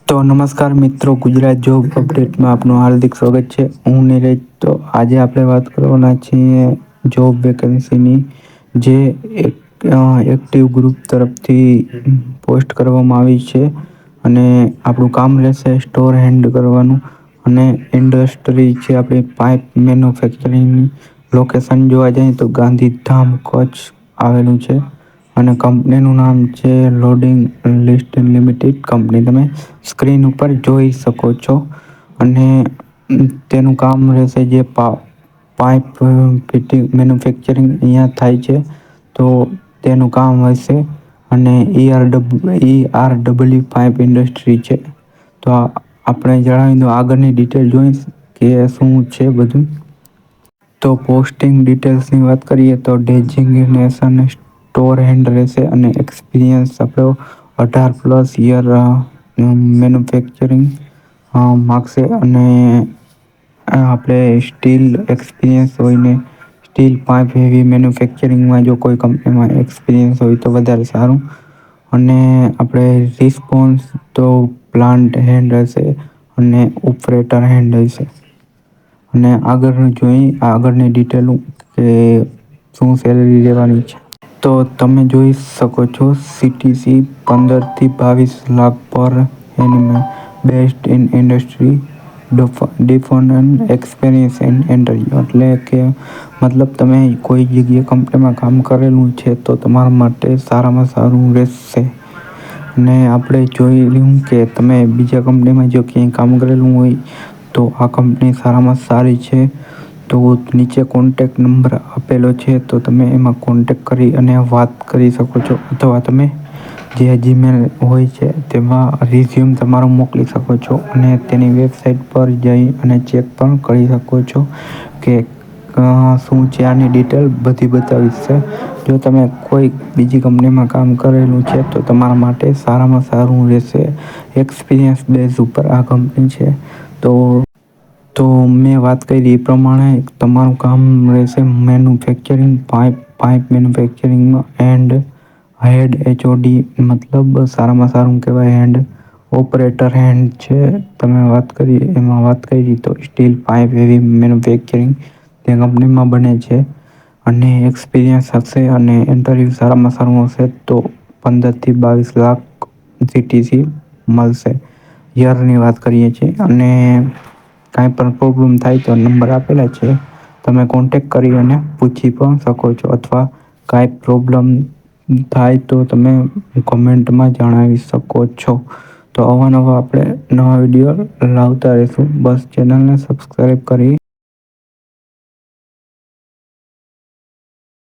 તો નમસ્કાર મિત્રો, ગુજરાત જોબ અપડેટમાં આપનું હાર્દિક સ્વાગત છે. હું નીરજ. તો આજે આપણે વાત કરવાના છીએ જોબ વેકેન્સીની, જે એક્ટિવ ગ્રુપ તરફથી પોસ્ટ કરવામાં આવી છે. અને આપણું કામ રહેશે સ્ટોર હેન્ડ કરવાનું. અને ઇન્ડસ્ટ્રી છે આપણી પાઇપ મેન્યુફેક્ચરિંગની. લોકેશન જોવા જઈએ તો ગાંધીધામ કચ્છ આવેલું છે. અને કંપનીનું નામ છે લોડિંગ લિસ્ટ લિમિટેડ કંપની. તમે સ્ક્રીન ઉપર જોઈ શકો છો. અને તેનું કામ રહેશે જે પાઇપ ફિટિંગ મેન્યુફેક્ચરિંગ અહીંયા થાય છે. તો તેનું કામ હશે. અને ERW પાઇપ ઇન્ડસ્ટ્રી છે. તો આપણે જણાવી દો આગળની ડિટેલ જોઈ કે શું છે બધું. તો પોસ્ટિંગ ડિટેલ્સની વાત કરીએ તો ડેઝિગ્નેશન સ્ટોર હેન્ડ રહેશે. અને એક્સપિરિયન્સ આપણો 18+ યર મેન્યુફેક્ચરિંગ માગશે. અને આપણે સ્ટીલ એક્સપિરિયન્સ હોય ને સ્ટીલ પાઇપ હેવી મેન્યુફેક્ચરિંગમાં જો કોઈ કંપનીમાં એક્સપિરિયન્સ હોય તો વધારે સારું. અને આપણે રિસ્પોન્સ તો પ્લાન્ટ હેન્ડ હશે અને ઓપરેટર હેન્ડ હશે. અને આગળનું જોઈ આગળની ડિટેલ કે શું સેલરી લેવાની છે. તો તમે જોઈ શકો છો CTC 15 થી 22 લાખ પર એનિમલ બેસ્ટ ઇન ઇન્ડસ્ટ્રી ડિફોનન્ટ એક્સપિરિયન્સ ઇન ઇન્ટરવ્યૂ. એટલે કે મતલબ તમે કોઈ જગ્યાએ કંપનીમાં કામ કરેલું છે તો તમારા માટે સારામાં સારું રહેશે. અને આપણે જોઈ લઉં કે તમે બીજા કંપનીમાં જો ક્યાંય કામ કરેલું હોય તો આ કંપની સારામાં સારી છે. તો નીચે કોન્ટેક્ટ નંબર આપેલો છે તો તમે એમાં કોન્ટેક્ટ કરી અને વાત કરી શકો છો. અથવા તમે જે જીમેલ હોય છે તેમાં રિઝ્યુમ તમારું મોકલી શકો છો. અને તેની વેબસાઇટ પર જઈ અને ચેક પણ કરી શકો છો કે શું છે આની ડિટેલ બધી બતાવી છે. જો તમે કોઈ બીજી કંપનીમાં કામ કરેલું છે તો તમારા માટે સારામાં સારું રહેશે. એક્સપિરિયન્સ બેઝ ઉપર આ કંપની છે. તો મેં વાત કરી એ પ્રમાણે તમારું કામ રહેશે મેન્યુફેક્ચરિંગ પાઇપ મેન્યુફેક્ચરિંગમાં એન્ડ હેડ HOD મતલબ સારામાં સારું કહેવાય. હેન્ડ ઓપરેટર હેન્ડ છે. તમે વાત કરી એમાં વાત કરી તો સ્ટીલ પાઇપ હેવી મેન્યુફેક્ચરિંગ તે કંપનીમાં બને છે. અને એક્સપિરિયન્સ હશે અને ઇન્ટરવ્યૂ સારામાં સારું હશે તો 15 થી 22 લાખ CTC મળશે. યરની વાત કરીએ છીએ. અને કાંઈ પણ પ્રોબ્લેમ થાય તો નંબર આપેલા છે. તમે કોન્ટેક્ટ કરી અને પૂછી પણ શકો છો. અથવા કાંઈ પ્રોબ્લેમ થાય તો તમે કોમેન્ટમાં જણાવી શકો છો. તો અવાનવા આપણે નવા વિડીયો લાવતા રહીશું. બસ ચેનલને સબસ્ક્રાઈબ કરી